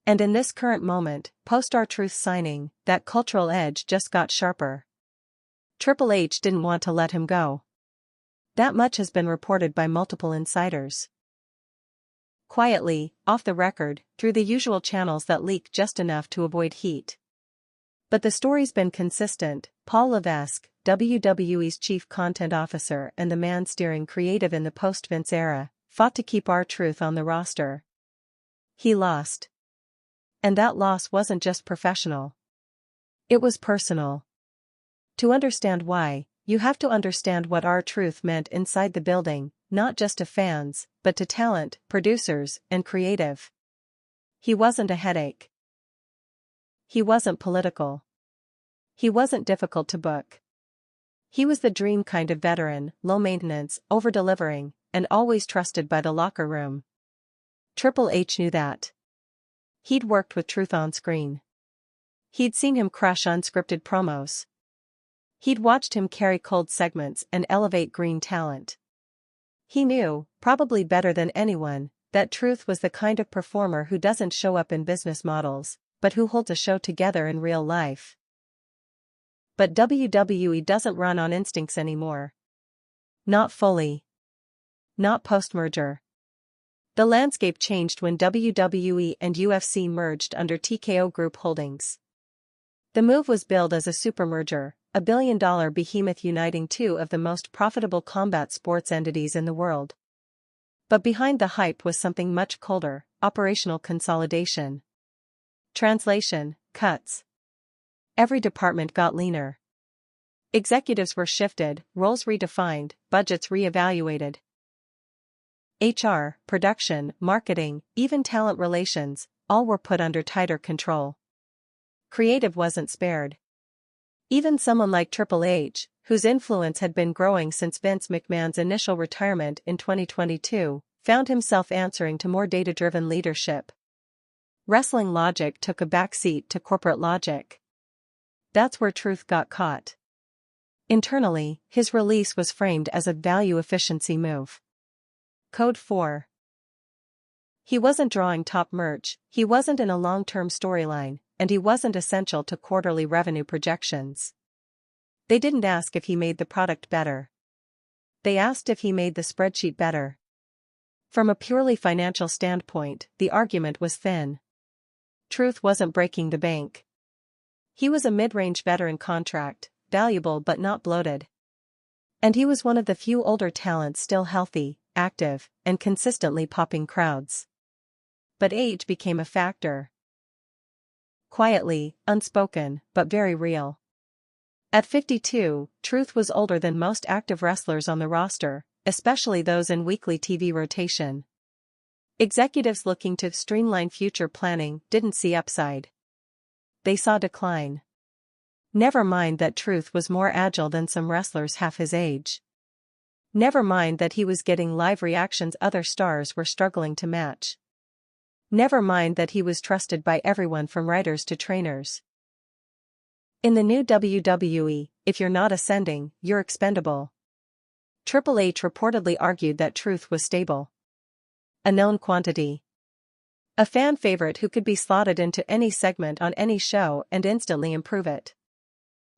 And in this current moment, post R-Truth signing, that cultural edge just got sharper. Triple H didn't want to let him go. That much has been reported by multiple insiders. Quietly, off the record, through the usual channels that leak just enough to avoid heat. But the story's been consistent. Paul Levesque, WWE's chief content officer and the man steering creative in the post-Vince era, fought to keep R-Truth on the roster. He lost. And that loss wasn't just professional. It was personal. To understand why, you have to understand what R-Truth meant inside the building, not just to fans, but to talent, producers, and creative. He wasn't a headache. He wasn't political. He wasn't difficult to book. He was the dream kind of veteran, low maintenance, over-delivering, and always trusted by the locker room. Triple H knew that. He'd worked with Truth on screen. He'd seen him crush unscripted promos. He'd watched him carry cold segments and elevate green talent. He knew, probably better than anyone, that Truth was the kind of performer who doesn't show up in business models, but who holds a show together in real life. But WWE doesn't run on instincts anymore. Not fully. Not post-merger. The landscape changed when WWE and UFC merged under TKO Group Holdings. The move was billed as a supermerger, a billion-dollar behemoth uniting two of the most profitable combat sports entities in the world. But behind the hype was something much colder: operational consolidation. Translation: cuts. Every department got leaner. Executives were shifted, roles redefined, budgets reevaluated. HR, production, marketing, even talent relations, all were put under tighter control. Creative wasn't spared. Even someone like Triple H, whose influence had been growing since Vince McMahon's initial retirement in 2022, found himself answering to more data-driven leadership. Wrestling logic took a backseat to corporate logic. That's where Truth got caught. Internally, his release was framed as a value-efficiency move. Code 4. He wasn't drawing top merch, he wasn't in a long-term storyline, and he wasn't essential to quarterly revenue projections. They didn't ask if he made the product better. They asked if he made the spreadsheet better. From a purely financial standpoint, the argument was thin. Truth wasn't breaking the bank. He was a mid-range veteran contract, valuable but not bloated. And he was one of the few older talents still healthy, active, and consistently popping crowds. But age became a factor. Quietly, unspoken, but very real. At 52, Truth was older than most active wrestlers on the roster, especially those in weekly TV rotation. Executives looking to streamline future planning didn't see upside. They saw decline. Never mind that Truth was more agile than some wrestlers half his age. Never mind that he was getting live reactions other stars were struggling to match. Never mind that he was trusted by everyone from writers to trainers. In the new WWE, if you're not ascending, you're expendable. Triple H reportedly argued that Truth was stable. A known quantity. A fan favorite who could be slotted into any segment on any show and instantly improve it.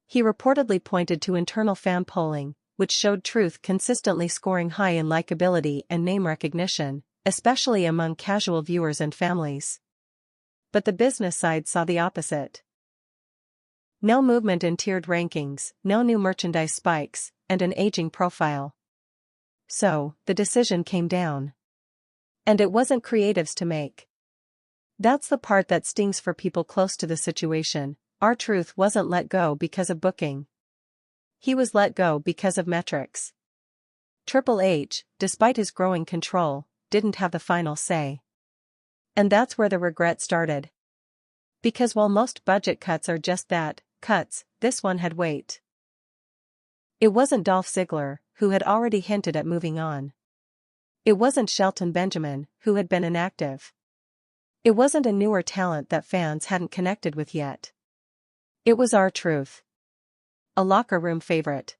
He reportedly pointed to internal fan polling, which showed Truth consistently scoring high in likability and name recognition, especially among casual viewers and families. But the business side saw the opposite. No movement in tiered rankings, no new merchandise spikes, and an aging profile. So, the decision came down. And it wasn't creatives to make. That's the part that stings for people close to the situation. R-Truth wasn't let go because of booking. He was let go because of metrics. Triple H, despite his growing control, didn't have the final say. And that's where the regret started. Because while most budget cuts are just that, cuts, this one had weight. It wasn't Dolph Ziggler, who had already hinted at moving on. It wasn't Shelton Benjamin, who had been inactive. It wasn't a newer talent that fans hadn't connected with yet. It was R-Truth. A locker room favorite.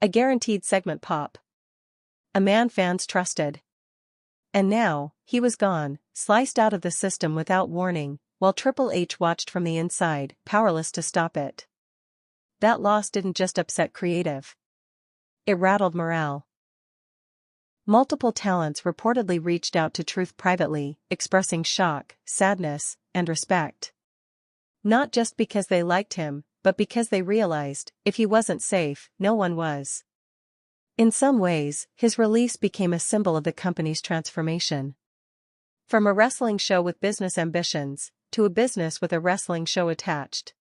A guaranteed segment pop. A man fans trusted. And now, he was gone, sliced out of the system without warning, while Triple H watched from the inside, powerless to stop it. That loss didn't just upset creative. It rattled morale. Multiple talents reportedly reached out to Truth privately, expressing shock, sadness, and respect. Not just because they liked him, but because they realized, if he wasn't safe, no one was. In some ways, his release became a symbol of the company's transformation. From a wrestling show with business ambitions, to a business with a wrestling show attached.